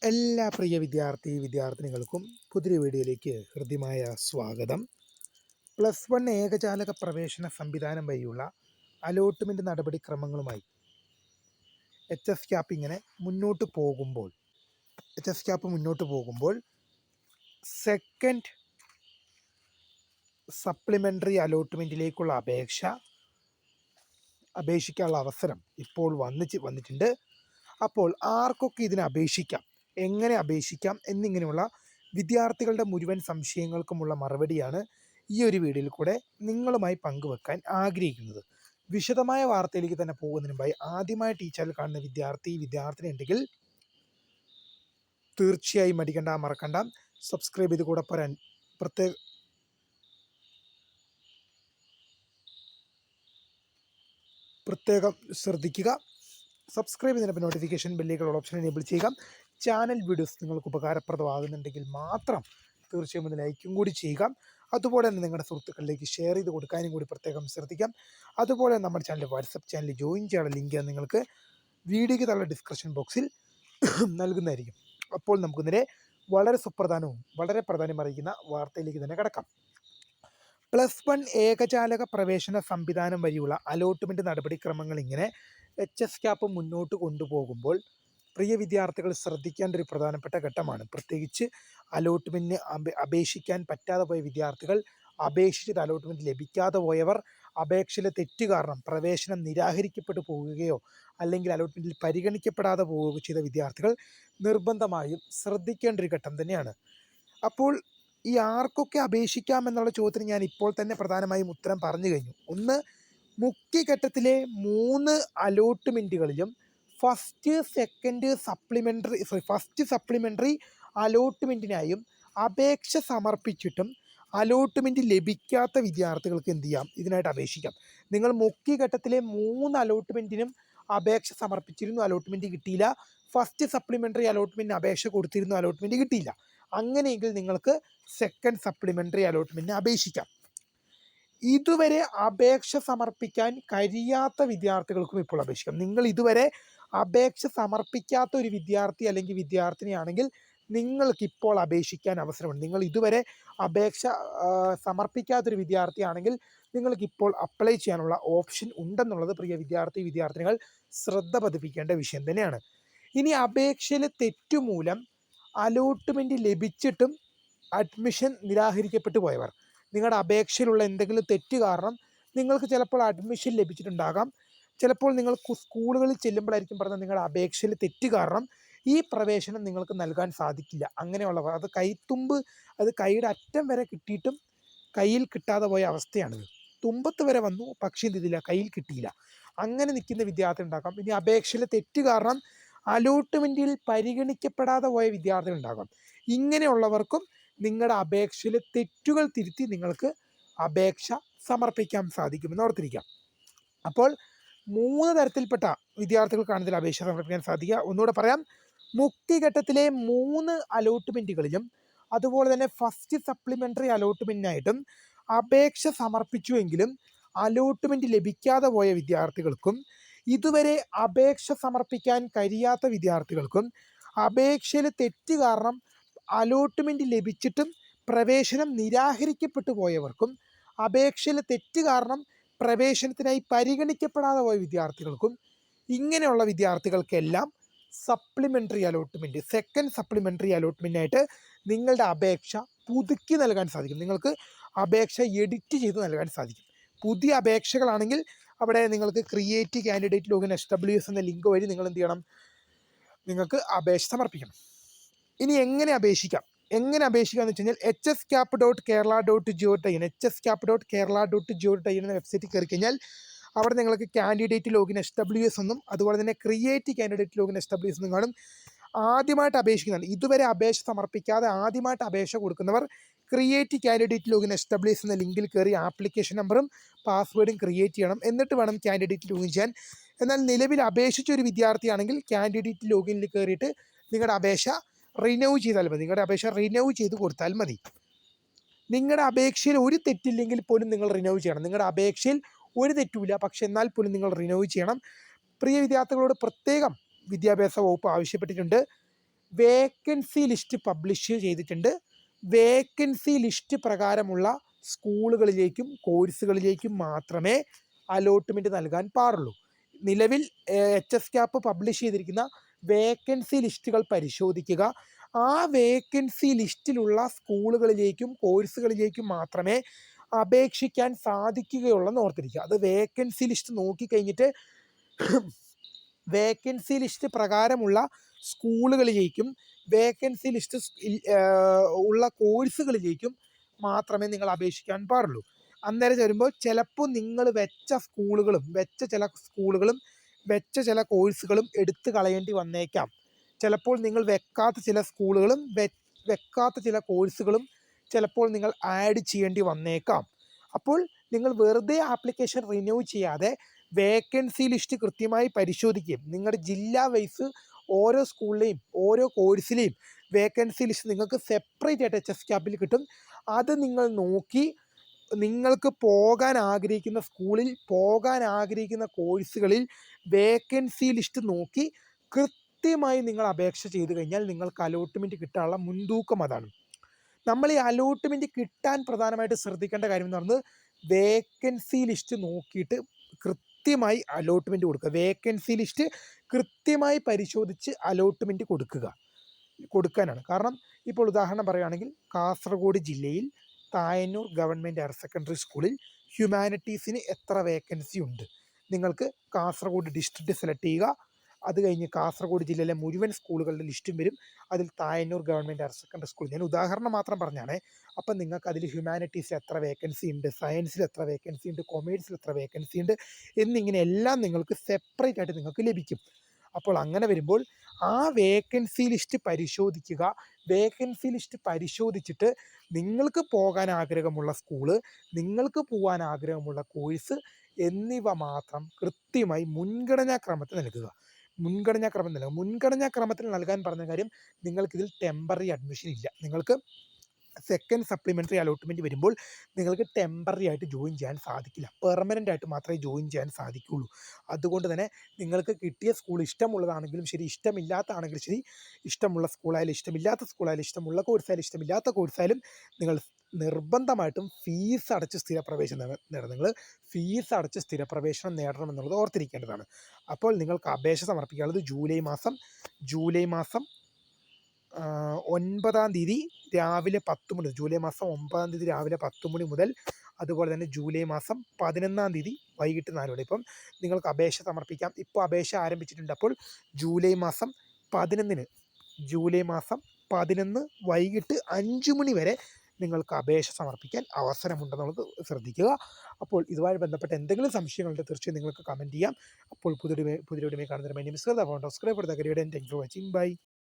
എല്ലാ പ്രിയ വിദ്യാർത്ഥിനികൾക്കും പുതിയ വീഡിയോയിലേക്ക് ഹൃദ്യമായ സ്വാഗതം. +1 ഏകജാലക പ്രവേശന സംവിധാനം വഴിയുള്ള അലോട്ട്മെൻറ്റ് നടപടിക്രമങ്ങളുമായി HSCAP മുന്നോട്ട് പോകുമ്പോൾ സെക്കൻഡ് സപ്ലിമെൻ്ററി അലോട്ട്മെൻറ്റിലേക്കുള്ള അപേക്ഷിക്കാനുള്ള അവസരം ഇപ്പോൾ വന്നിട്ടുണ്ട്. അപ്പോൾ ആർക്കൊക്കെ ഇതിന് അപേക്ഷിക്കാം, എങ്ങനെ അപേക്ഷിക്കാം എന്നിങ്ങനെയുള്ള വിദ്യാർത്ഥികളുടെ മുഴുവൻ സംശയങ്ങൾക്കുമുള്ള മറുപടിയാണ് ഈ ഒരു വീഡിയോയിൽ കൂടെ നിങ്ങളുമായി പങ്കുവെക്കാൻ ആഗ്രഹിക്കുന്നത്. വിശദമായ വാർത്തയിലേക്ക് തന്നെ പോകുന്നതിന് മുമ്പായി ആദ്യമായിട്ട് ഈ ചാനൽ കാണുന്ന വിദ്യാർത്ഥിനി ഉണ്ടെങ്കിൽ തീർച്ചയായും മറക്കണ്ട സബ്സ്ക്രൈബ് ചെയ്ത് കൂടെ പറയാൻ പ്രത്യേകം ശ്രദ്ധിക്കുക. സബ്സ്ക്രൈബ് ചെയ്തതിനൊപ്പം നോട്ടിഫിക്കേഷൻ ബെല്ലിലേക്കുള്ള ഓപ്ഷൻ എനേബിൾ ചെയ്യുക. ചാനൽ വീഡിയോസ് നിങ്ങൾക്ക് ഉപകാരപ്രദമാകുന്നുണ്ടെങ്കിൽ മാത്രം തീർച്ചയായും ഒന്ന് ലൈക്കും കൂടി ചെയ്യുക. അതുപോലെ തന്നെ നിങ്ങളുടെ സുഹൃത്തുക്കളിലേക്ക് ഷെയർ ചെയ്ത് കൊടുക്കാനും കൂടി പ്രത്യേകം ശ്രദ്ധിക്കാം. അതുപോലെ നമ്മുടെ ചാനൽ വാട്സപ്പ് ചാനൽ ജോയിൻ ചെയ്യാനുള്ള ലിങ്ക് നിങ്ങൾക്ക് വീഡിയോയ്ക്ക് താഴെ ഡിസ്ക്രിപ്ഷൻ ബോക്സിൽ നൽകുന്നതായിരിക്കും. അപ്പോൾ നമുക്കിതിനെ വളരെ സുപ്രധാനവും വളരെ പ്രാധാന്യമറിയിക്കുന്ന വാർത്തയിലേക്ക് തന്നെ കിടക്കാം. +1 ഏകജാലക പ്രവേശന സംവിധാനം വഴിയുള്ള അലോട്ട്മെൻറ്റ് നടപടിക്രമങ്ങൾ ഇങ്ങനെ HSCAP മുന്നോട്ട് കൊണ്ടുപോകുമ്പോൾ പ്രിയ വിദ്യാർത്ഥികൾ ശ്രദ്ധിക്കേണ്ട ഒരു പ്രധാനപ്പെട്ട ഘട്ടമാണ്. പ്രത്യേകിച്ച് അലോട്ട്മെൻറ്റിന് അപേക്ഷിക്കാൻ പറ്റാതെ പോയ വിദ്യാർത്ഥികൾ, അപേക്ഷിച്ചിട്ട് അലോട്ട്മെൻറ്റ് ലഭിക്കാതെ പോയവർ, അപേക്ഷയിലെ തെറ്റ് കാരണം പ്രവേശനം നിരാകരിക്കപ്പെട്ടു പോകുകയോ അല്ലെങ്കിൽ അലോട്ട്മെൻറ്റിൽ പരിഗണിക്കപ്പെടാതെ പോവുകയോ ചെയ്ത വിദ്യാർത്ഥികൾ നിർബന്ധമായും ശ്രദ്ധിക്കേണ്ട ഒരു ഘട്ടം തന്നെയാണ്. അപ്പോൾ ഈ ആർക്കൊക്കെ അപേക്ഷിക്കാം എന്നുള്ള ചോദ്യത്തിന് ഞാൻ ഇപ്പോൾ തന്നെ പ്രധാനമായും ഉത്തരം പറഞ്ഞു കഴിഞ്ഞു. ഒന്ന്, മുഖ്യഘട്ടത്തിലെ 3 അലോട്ട്മെൻറ്റുകളിലും ഫസ്റ്റ് സപ്ലിമെൻ്ററി അലോട്ട്മെൻറ്റിനായും അപേക്ഷ സമർപ്പിച്ചിട്ടും അലോട്ട്മെൻറ്റ് ലഭിക്കാത്ത വിദ്യാർത്ഥികൾക്ക് എന്ത് ചെയ്യാം? ഇതിനായിട്ട് അപേക്ഷിക്കാം. നിങ്ങൾ മുഖ്യഘട്ടത്തിലെ 3 അലോട്ട്മെൻറ്റിനും അപേക്ഷ സമർപ്പിച്ചിരുന്നു, അലോട്ട്മെൻറ്റ് കിട്ടിയില്ല. ഫസ്റ്റ് സപ്ലിമെൻ്ററി അലോട്ട്മെൻറ്റിന് അപേക്ഷ കൊടുത്തിരുന്നു, അലോട്ട്മെൻറ്റ് കിട്ടിയില്ല. അങ്ങനെയെങ്കിൽ നിങ്ങൾക്ക് സെക്കൻഡ് സപ്ലിമെൻ്ററി അലോട്ട്മെൻറ്റിന് അപേക്ഷിക്കാം. ഇതുവരെ അപേക്ഷ സമർപ്പിക്കാൻ കഴിയാത്ത വിദ്യാർത്ഥികൾക്കും ഇപ്പോൾ അപേക്ഷിക്കാം. നിങ്ങൾ ഇതുവരെ അപേക്ഷ സമർപ്പിക്കാത്ത ഒരു വിദ്യാർത്ഥി അല്ലെങ്കിൽ വിദ്യാർത്ഥിനിയാണെങ്കിൽ നിങ്ങൾക്കിപ്പോൾ അപേക്ഷിക്കാൻ അവസരമുണ്ട്. നിങ്ങൾ ഇതുവരെ അപേക്ഷ സമർപ്പിക്കാത്തൊരു വിദ്യാർത്ഥിയാണെങ്കിൽ നിങ്ങൾക്കിപ്പോൾ അപ്ലൈ ചെയ്യാനുള്ള ഓപ്ഷൻ ഉണ്ടെന്നുള്ളത് പ്രിയ വിദ്യാർത്ഥിനികൾ ശ്രദ്ധ പതിപ്പിക്കേണ്ട വിഷയം തന്നെയാണ്. ഇനി അപേക്ഷയിലെ തെറ്റുമൂലം അലോട്ട്മെൻറ്റ് ലഭിച്ചിട്ടും അഡ്മിഷൻ നിരാകരിക്കപ്പെട്ടു പോയവർ, നിങ്ങളുടെ അപേക്ഷയിലുള്ള എന്തെങ്കിലും തെറ്റ് കാരണം നിങ്ങൾക്ക് ചിലപ്പോൾ അഡ്മിഷൻ ലഭിച്ചിട്ടുണ്ടാകാം. ചിലപ്പോൾ നിങ്ങൾ സ്കൂളുകളിൽ ചെല്ലുമ്പോഴായിരിക്കും പറഞ്ഞത് നിങ്ങളുടെ അപേക്ഷയിൽ തെറ്റ് കാരണം ഈ പ്രവേശനം നിങ്ങൾക്ക് നൽകാൻ സാധിക്കില്ല. അങ്ങനെയുള്ളവർ, അത് കൈയുടെ അറ്റം വരെ കിട്ടിയിട്ടും കയ്യിൽ കിട്ടാതെ പോയ അവസ്ഥയാണിത്. തുമ്പത്ത് വരെ വന്നു, പക്ഷേ എന്തില്ല, കയ്യിൽ കിട്ടിയില്ല. അങ്ങനെ നിൽക്കുന്ന വിദ്യാർത്ഥി ഉണ്ടാകാം. ഇനി അപേക്ഷയിലെ തെറ്റ് കാരണം അലോട്ട്മെൻറ്റിൽ പരിഗണിക്കപ്പെടാതെ പോയ വിദ്യാർത്ഥികൾ ഉണ്ടാകാം. ഇങ്ങനെയുള്ളവർക്കും നിങ്ങളുടെ അപേക്ഷയിലെ തെറ്റുകൾ തിരുത്തി നിങ്ങൾക്ക് അപേക്ഷ സമർപ്പിക്കാൻ സാധിക്കുമെന്ന് ഓർത്തിരിക്കാം. അപ്പോൾ 3 തരത്തിൽപ്പെട്ട വിദ്യാർത്ഥികൾക്കാണ് ഇതിൽ അപേക്ഷ സമർപ്പിക്കാൻ സാധിക്കുക. ഒന്നുകൂടെ പറയാം. മുഖ്യഘട്ടത്തിലെ 3 അലോട്ട്മെൻറ്റുകളിലും അതുപോലെ തന്നെ ഫസ്റ്റ് സപ്ലിമെൻ്ററി അലോട്ട്മെൻറ്റിനായിട്ടും അപേക്ഷ സമർപ്പിച്ചുവെങ്കിലും അലോട്ട്മെൻറ്റ് ലഭിക്കാതെ പോയ വിദ്യാർത്ഥികൾക്കും, ഇതുവരെ അപേക്ഷ സമർപ്പിക്കാൻ കഴിയാത്ത വിദ്യാർത്ഥികൾക്കും, അപേക്ഷയിലെ തെറ്റ് കാരണം അലോട്ട്മെൻറ്റ് ലഭിച്ചിട്ടും പ്രവേശനം നിരാകരിക്കപ്പെട്ടു പോയവർക്കും, അപേക്ഷയിലെ തെറ്റ് കാരണം പ്രവേശനത്തിനായി പരിഗണിക്കപ്പെടാതെ പോയ വിദ്യാർത്ഥികൾക്കും, ഇങ്ങനെയുള്ള വിദ്യാർത്ഥികൾക്കെല്ലാം സെക്കൻഡ് സപ്ലിമെൻ്ററി അലോട്ട്മെൻറ്റിനായിട്ട് നിങ്ങളുടെ അപേക്ഷ പുതുക്കി നൽകാൻ സാധിക്കും. നിങ്ങൾക്ക് അപേക്ഷ എഡിറ്റ് ചെയ്ത് നൽകാൻ സാധിക്കും. പുതിയ അപേക്ഷകളാണെങ്കിൽ അവിടെ നിങ്ങൾക്ക് ക്രിയേറ്റ് കാൻഡിഡേറ്റ് ലോഗിൻ SWS എന്ന ലിങ്ക് വഴി നിങ്ങൾ എന്ത് ചെയ്യണം? നിങ്ങൾക്ക് അപേക്ഷ സമർപ്പിക്കണം. ഇനി എങ്ങനെ അപേക്ഷിക്കാം എന്ന് വെച്ച് കഴിഞ്ഞാൽ hscap.kerala.go.in എന്ന വെബ്സൈറ്റിൽ കയറി കഴിഞ്ഞാൽ അവിടെ നിങ്ങൾക്ക് കാൻഡിഡേറ്റ് ലോഗിൻ SWS എന്നും അതുപോലെ തന്നെ ക്രിയേറ്റ് കാൻഡിഡേറ്റ് ലോഗിൻ SWS എന്നും കാണും. ആദ്യമായിട്ട് അപേക്ഷിക്കുന്നതാണ്, ഇതുവരെ അപേക്ഷ സമർപ്പിക്കാതെ ആദ്യമായിട്ട് അപേക്ഷ കൊടുക്കുന്നവർ ക്രിയേറ്റ് കാൻഡിഡേറ്റ് ലോഗിൻ SWS എന്ന ലിങ്കിൽ കയറി ആപ്ലിക്കേഷൻ നമ്പറും പാസ്വേഡും ക്രിയേറ്റ് ചെയ്യണം. എന്നിട്ട് വേണം കാൻഡിഡേറ്റ് ലോഗിൻ ചെയ്യാൻ. എന്നാൽ നിലവിൽ അപേക്ഷിച്ച ഒരു വിദ്യാർത്ഥിയാണെങ്കിൽ കാൻഡിഡേറ്റ് ലോഗിനിൽ കയറിയിട്ട് നിങ്ങളുടെ അപേക്ഷ റിന്യൂ ചെയ്ത് കൊടുത്താൽ മതി. നിങ്ങളുടെ അപേക്ഷയിൽ ഒരു തെറ്റില്ലെങ്കിൽ പോലും നിങ്ങൾ റിന്യൂ ചെയ്യണം. നിങ്ങളുടെ അപേക്ഷയിൽ ഒരു തെറ്റുമില്ല, പക്ഷെ എന്നാൽ പോലും നിങ്ങൾ റിന്യൂ ചെയ്യണം. പ്രിയ വിദ്യാർത്ഥികളോട് പ്രത്യേകം വിദ്യാഭ്യാസ വകുപ്പ് ആവശ്യപ്പെട്ടിട്ടുണ്ട്. വേക്കൻസി ലിസ്റ്റ് പബ്ലിഷ് ചെയ്തിട്ടുണ്ട്. വേക്കൻസി ലിസ്റ്റ് പ്രകാരമുള്ള സ്കൂളുകളിലേക്കും കോഴ്സുകളിലേക്കും മാത്രമേ അലോട്ട്മെൻറ്റ് നൽകാൻ പാടുള്ളൂ. നിലവിൽ HSCAP പബ്ലിഷ് ചെയ്തിരിക്കുന്ന വേക്കൻസി ലിസ്റ്റുകൾ പരിശോധിക്കുക. ആ വേക്കൻസി ലിസ്റ്റിലുള്ള സ്കൂളുകളിലേക്കും കോഴ്സുകളിലേക്കും മാത്രമേ അപേക്ഷിക്കാൻ സാധിക്കുകയുള്ളെന്ന് ഓർത്തിരിക്കുക. അത് വേക്കൻസി ലിസ്റ്റ് നോക്കിക്കഴിഞ്ഞിട്ട് വേക്കൻസി ലിസ്റ്റ് പ്രകാരമുള്ള സ്കൂളുകളിലേക്കും വേക്കൻസി ലിസ്റ്റ് ഉള്ള കോഴ്സുകളിലേക്കും മാത്രമേ നിങ്ങൾ അപേക്ഷിക്കാൻ പാടുള്ളൂ. അന്നേരം വരുമ്പോൾ ചിലപ്പോൾ നിങ്ങൾ വെച്ച ചില സ്കൂളുകളും വെച്ച ചില കോഴ്സുകളും എടുത്തു കളയേണ്ടി വന്നേക്കാം. ചിലപ്പോൾ നിങ്ങൾ വെക്കാത്ത ചില സ്കൂളുകളും വെക്കാത്ത ചില കോഴ്സുകളും ചിലപ്പോൾ നിങ്ങൾ ആഡ് ചെയ്യേണ്ടി വന്നേക്കാം. അപ്പോൾ നിങ്ങൾ വെറുതെ ആപ്ലിക്കേഷൻ റിന്യൂ ചെയ്യാതെ വേക്കൻസി ലിസ്റ്റ് കൃത്യമായി പരിശോധിക്കുകയും നിങ്ങളുടെ ജില്ലാ വൈസ് ഓരോ സ്കൂളിലെയും ഓരോ കോഴ്സിലെയും വേക്കൻസി ലിസ്റ്റ് നിങ്ങൾക്ക് സെപ്പറേറ്റ് ആയിട്ട് HSCAP കിട്ടും. അത് നിങ്ങൾ നോക്കി നിങ്ങൾക്ക് പോകാൻ ആഗ്രഹിക്കുന്ന സ്കൂളിൽ, പോകാൻ ആഗ്രഹിക്കുന്ന കോഴ്സുകളിൽ വേക്കൻസി ലിസ്റ്റ് നോക്കി കൃത്യമായി നിങ്ങൾ അപേക്ഷ ചെയ്ത് കഴിഞ്ഞാൽ നിങ്ങൾക്ക് അലോട്ട്മെൻറ്റ് കിട്ടാനുള്ള മുൻതൂക്കം അതാണ്. നമ്മൾ ഈ അലോട്ട്മെൻറ്റ് കിട്ടാൻ പ്രധാനമായിട്ട് ശ്രദ്ധിക്കേണ്ട കാര്യം എന്ന് പറയുന്നത് വേക്കൻസി ലിസ്റ്റ് നോക്കിയിട്ട് കൃത്യമായി അലോട്ട്മെൻറ്റ് കൊടുക്കുക. വേക്കൻസി ലിസ്റ്റ് കൃത്യമായി പരിശോധിച്ച് അലോട്ട്മെൻറ്റ് കൊടുക്കാനാണ്. കാരണം ഇപ്പോൾ ഉദാഹരണം പറയുകയാണെങ്കിൽ കാസർഗോഡ് ജില്ലയിൽ തായന്നൂർ ഗവൺമെൻറ് ഹയർ സെക്കൻഡറി സ്കൂളിൽ ഹ്യൂമാനിറ്റീസിന് എത്ര വേക്കൻസി ഉണ്ട്, നിങ്ങൾക്ക് കാസർഗോഡ് ഡിസ്ട്രിക്റ്റ് സെലക്ട് ചെയ്യുക. അത് കഴിഞ്ഞ് കാസർഗോഡ് ജില്ലയിലെ മുഴുവൻ സ്കൂളുകളുടെ ലിസ്റ്റും വരും. അതിൽ Thayannur government higher secondary school, ഞാൻ ഉദാഹരണം മാത്രം പറഞ്ഞാണ്. അപ്പം നിങ്ങൾക്ക് അതിൽ ഹ്യൂമാനിറ്റീസിൽ എത്ര വേക്കൻസി ഉണ്ട്, സയൻസിൽ എത്ര വേക്കൻസി ഉണ്ട്, കൊമേഴ്സിൽ എത്ര വേക്കൻസി ഉണ്ട് എന്നിങ്ങനെ എല്ലാം നിങ്ങൾക്ക് സെപ്പറേറ്റ് ആയിട്ട് നിങ്ങൾക്ക് ലഭിക്കും. അപ്പോൾ അങ്ങനെ വരുമ്പോൾ ആ വേക്കൻസി ലിസ്റ്റ് പരിശോധിക്കുക. വേക്കൻസി ലിസ്റ്റ് പരിശോധിച്ചിട്ട് നിങ്ങൾക്ക് പോകാൻ ആഗ്രഹമുള്ള സ്കൂള്, നിങ്ങൾക്ക് പോകാൻ ആഗ്രഹമുള്ള കോഴ്സ് എന്നിവ മാത്രം കൃത്യമായി മുൻഗണനാക്രമത്തിൽ നൽകുക. മുൻഗണനാക്രമത്തിൽ നൽകാൻ പറഞ്ഞ കാര്യം, നിങ്ങൾക്കിതിൽ ടെമ്പററി അഡ്മിഷൻ ഇല്ല. നിങ്ങൾക്ക് സെക്കൻഡ് സപ്ലിമെൻ്ററി അലോട്ട്മെൻറ്റ് വരുമ്പോൾ നിങ്ങൾക്ക് ടെമ്പററി ആയിട്ട് ജോയിൻ ചെയ്യാൻ സാധിക്കില്ല. പെർമനൻ്റ് ആയിട്ട് മാത്രമേ ജോയിൻ ചെയ്യാൻ സാധിക്കുകയുള്ളൂ. അതുകൊണ്ട് തന്നെ നിങ്ങൾക്ക് കിട്ടിയ സ്കൂൾ ഇഷ്ടമുള്ളതാണെങ്കിലും ശരി, ഇഷ്ടമില്ലാത്തതാണെങ്കിലും ശരി, ഇഷ്ടമുള്ള സ്കൂളായാലും ഇഷ്ടമില്ലാത്ത സ്കൂളായാലും, ഇഷ്ടമുള്ള കോഴ്സായാലും ഇഷ്ടമില്ലാത്ത കോഴ്സായാലും നിങ്ങൾ നിർബന്ധമായിട്ടും ഫീസ് അടച്ച് സ്ഥിരപ്രവേശനം നേടണം. നിങ്ങൾ ഫീസ് അടച്ച് സ്ഥിരപ്രവേശനം നേടണമെന്നുള്ളത് ഓർത്തിരിക്കേണ്ടതാണ്. അപ്പോൾ നിങ്ങൾക്ക് അപേക്ഷ സമർപ്പിക്കാനുള്ളത് ജൂലൈ മാസം 9 തീയതി രാവിലെ 10 മണി, ജൂലൈ മാസം 9 തീയതി രാവിലെ 10 മണി മുതൽ, അതുപോലെ തന്നെ ജൂലൈ മാസം 11 തീയതി വൈകിട്ട് 4 മണി. ഇപ്പം നിങ്ങൾക്ക് അപേക്ഷ സമർപ്പിക്കാം. ഇപ്പോൾ അപേക്ഷ ആരംഭിച്ചിട്ടുണ്ട്. അപ്പോൾ ജൂലൈ മാസം 11 വൈകിട്ട് 5 മണി വരെ നിങ്ങൾക്ക് അപേക്ഷ സമർപ്പിക്കാൻ അവസരമുണ്ടെന്നുള്ളത് ശ്രദ്ധിക്കുക. അപ്പോൾ ഇതുമായി ബന്ധപ്പെട്ട എന്തെങ്കിലും സംശയങ്ങളുണ്ട് തീർച്ചയായും നിങ്ങൾക്ക് കമൻറ്റ് ചെയ്യാം. അപ്പോൾ പുതിയ കാണുന്നതിന് my name is subscribe for the career and thanks for watching. By.